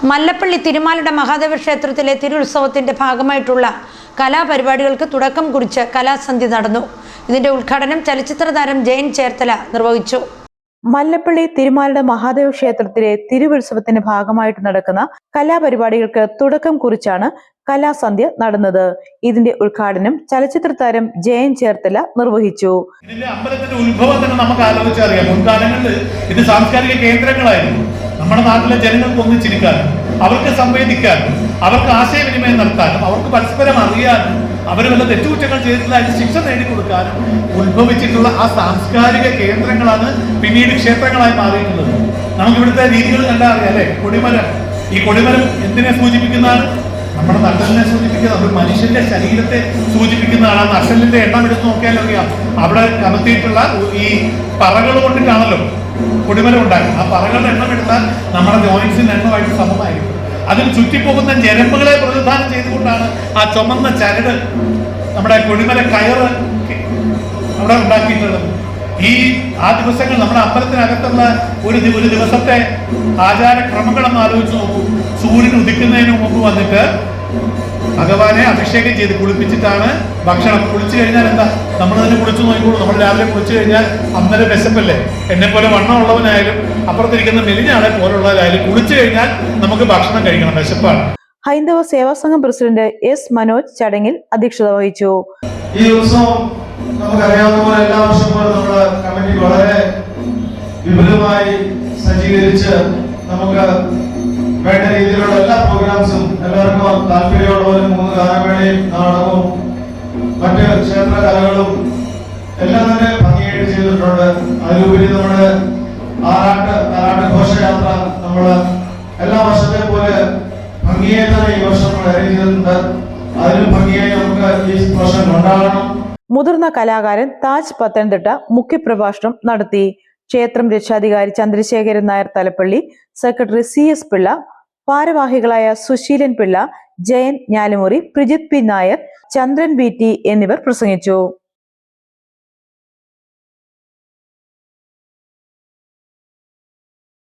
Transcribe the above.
മല്ലപ്പള്ളി തിരുമാലയുടെ മഹാദേവ ക്ഷേത്രത്തിലെ തിരുത്സവത്തിന്റെ ഭാഗമായിട്ടുള്ള കലാപരിപാടികൾക്ക് തുടക്കം കുറിച്ച് കലാസന്ധ്യ നടന്നു. ഇതിന്റെ ഉദ്ഘാടനം ചലച്ചിത്ര താരം ജയൻ ചേർത്തല നിർവഹിച്ചു. മല്ലപ്പള്ളി തിരുമാലയുടെ മഹാദേവ ക്ഷേത്രത്തിലെ തിരുവുത്സവത്തിന്റെ ഭാഗമായിട്ട് നടക്കുന്ന കലാപരിപാടികൾക്ക് തുടക്കം കുറിച്ചാണ് കലാസന്ധ്യ നടന്നത്. ഇതിന്റെ ഉദ്ഘാടനം ചലച്ചിത്ര താരം ജയൻ ചേർത്തല നിർവഹിച്ചു. ഇതിന്റെ അമ്പലത്തിന്റെ ഉത്ഭവം തന്നെ നമുക്ക് ആലോചിച്ചറിയാം. മുൻകാലങ്ങളിൽ ഇത് സാംസ്കാരിക കേന്ദ്രങ്ങളായിരുന്നു. നമ്മുടെ നാട്ടിലെ ജനങ്ങൾക്ക് ഒന്നിച്ചിരിക്കാനും അവർക്ക് സംവേദിക്കാനും അവർക്ക് ആശയവിനിമയം നടത്താനും അവർക്ക് പരസ്പരം അറിയാനും അവർ വല്ല തെറ്റുകുറ്റങ്ങൾ ചെയ്തിട്ടുള്ള അതിന് ശിക്ഷ നേടിക്കൊടുക്കാനും ഉത്ഭവിച്ചിട്ടുള്ള ആ സാംസ്കാരിക കേന്ദ്രങ്ങളാണ് പിന്നീട് ക്ഷേത്രങ്ങളായി മാറിയിട്ടുള്ളത്. നമുക്ക് ഇവിടുത്തെ രീതികൾ കണ്ടാൽ അറിയാം അല്ലെ. കൊടിമരം, ഈ കൊടിമരം എന്തിനെ സൂചിപ്പിക്കുന്നതാണ്? നമ്മുടെ നട്ടലിനെ സൂചിപ്പിക്കുന്ന ഒരു മനുഷ്യന്റെ ശരീരത്തെ സൂചിപ്പിക്കുന്നതാണ്. ആ നട്ടലിന്റെ എണ്ണം എടുത്ത് നോക്കിയാലും അറിയാം. അവിടെ കമത്തിയിട്ടുള്ള ഈ പറകൾ കൊണ്ടിട്ടാണല്ലോ കൊടിമരം ഉണ്ടാകും. ആ പറകളുടെ എണ്ണം എടുത്താൽ നമ്മുടെ ജോയിന്റ്സിന്റെ എണ്ണമായിട്ട് സമമായിരിക്കും. അതിൽ ചുറ്റിപ്പോകുന്ന ഞരമ്പുകളെ പ്രതിനിധാനം ചെയ്തുകൊണ്ടാണ് ആ ചുമന്ന ചരട് നമ്മുടെ കൊടിമര കയറ് അവിടെ ഉണ്ടാക്കിയിട്ടുള്ളത്. ആ ദിവസങ്ങൾ നമ്മുടെ അമ്പലത്തിനകത്തുള്ള ഒരു ദിവസത്തെ ആചാരക്രമങ്ങളൊന്നും ആലോചിച്ച് നോക്കൂ. സൂര്യൻ ഉദിക്കുന്നതിന് മുമ്പ് വന്നിട്ട് ഭഗവാനെ അഭിഷേകം ചെയ്ത് കുളിപ്പിച്ചിട്ടാണ് ഭക്ഷണം. കുളിച്ചു കഴിഞ്ഞാൽ എന്താ, നമ്മൾ തന്നെ കുളിച്ചു നോക്കിക്കോളൂ. നമ്മൾ രാവിലെ കുളിച്ചു കഴിഞ്ഞാൽ അന്നേരം വിശപ്പല്ലേ. എന്നെ പോലെ വണ്ണമുള്ളവനായാലും അപ്പുറത്തിരിക്കുന്ന മെലിഞ്ഞ ആളെ പോലുള്ളവരായാലും കുളിച്ചു കഴിഞ്ഞാൽ നമുക്ക് ഭക്ഷണം കഴിക്കണം, വിശപ്പാണ്. ഹൈന്ദവ സേവാ സംഘം പ്രസിഡന്റ് എസ് മനോജ് ചടങ്ങിൽ അധ്യക്ഷത വഹിച്ചു. ഈ ഉത്സവം നമുക്കറിയാവുന്ന പോലെ എല്ലാ വർഷവും നമ്മുടെ കമ്മിറ്റി വളരെ വിപുലമായി സജ്ജീകരിച്ച് നമുക്ക് വേണ്ട രീതിയിലുള്ള എല്ലാ പ്രോഗ്രാംസും എല്ലാവർക്കും താല്പര്യമുള്ളവരും 3 ഗാനമേളയും നാടകവും മറ്റ് ക്ഷേത്ര കലകളും എല്ലാം തന്നെ ഭംഗിയായിട്ട് ചെയ്തിട്ടുണ്ട്. അതിലുപരി നമ്മുടെ ആറാട്ട് ഘോഷയാത്ര നമ്മൾ എല്ലാ വർഷത്തെ പോലെ ഭംഗിയായി തന്നെ ഈ വർഷം നമ്മൾ അറേഞ്ച് ചെയ്തിട്ടുണ്ട്. അതിലും ഭംഗിയായി നമുക്ക് ഈ വർഷം കൊണ്ടാടണം. മുതിർന്ന കലാകാരൻ താജ് പത്തനംതിട്ട മുഖ്യപ്രഭാഷണം നടത്തി. ക്ഷേത്രം രക്ഷാധികാരി ചന്ദ്രശേഖരൻ നായർ തലപ്പള്ളി, സെക്രട്ടറി CS പിള്ള, ഭാരവാഹികളായ സുശീലൻ പിള്ള, ജയൻ ഞാലുമുറി, പ്രിജിത് പി നായർ, ചന്ദ്രൻ BT എന്നിവർ പ്രസംഗിച്ചു.